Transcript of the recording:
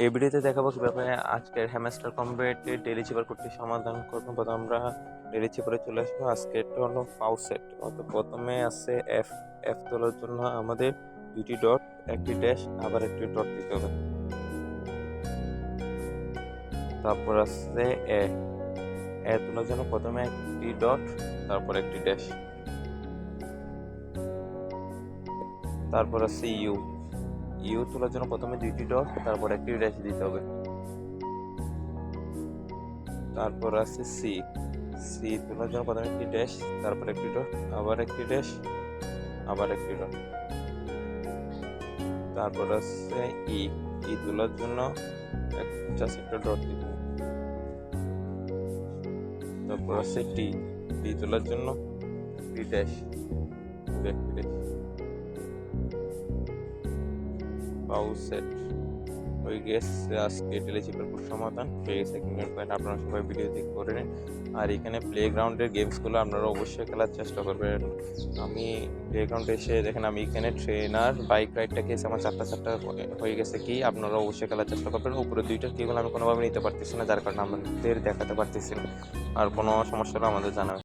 এই ভিডিওতে দেখাবো কিভাবে আজকের হ্যামস্টার কম্বেটের ডেলি চিপার কোডটি সমাধান করবো। প্রথমে আমরা ডেলি চিপারে চলে আসবো। আজকে এটা হলো পাউসেট। তো প্রথমে আছে এফ। এফ তোলার জন্য আমাদের দুটি ডট, একটি ড্যাশ, আবার একটি ডট দিতে হবে। তারপর আছে এ। এ তোলার জন্য প্রথমে একটি ডট, তারপর একটি ড্যাশ। তারপর আছে ইউ। ইউ তোলার জন্য প্রথমে দুইটি ডট, তারপর একটি ড্যাশ দিতে হবে। তারপর আছে সি। সি তোলার জন্য প্রথমে একটি ড্যাশ, তারপর একটি ডট, আবার একটি ড্যাশ, আবার একটি ডট। তারপর আছে ই। ই তোলার জন্য জাস্ট একটা ডট দিব। তারপর আছে টি। টি তোলার জন্য একটি ড্যাশ, একটি ড্যাশ। পাউসেট হয়ে গেছে আজকে ডেলি চিপার কোড সমাধান হয়ে গেছে। পয়েন্ট আপনারা সবাই ভিডিও দেখে করে নিন। আর এখানে প্লেগ্রাউন্ডের গেমসগুলো আপনারা অবশ্যই খেলার চেষ্টা করবেন। আমি প্লেগ্রাউন্ডে এসে দেখেন আমি এখানে ট্রেনার বাইক রাইডটা খেয়েছি, আমার চারটা হয়ে গেছে। কি আপনারা অবশ্যই খেলার চেষ্টা করবেন। উপরে দুইটা কিগুলো আমি কোনোভাবে নিতে পারতেছি না, যার কারণে আমাদের দেখাতে পারতেছি না। আর কোনো সমস্যা হলে আমাদের জানাবেন।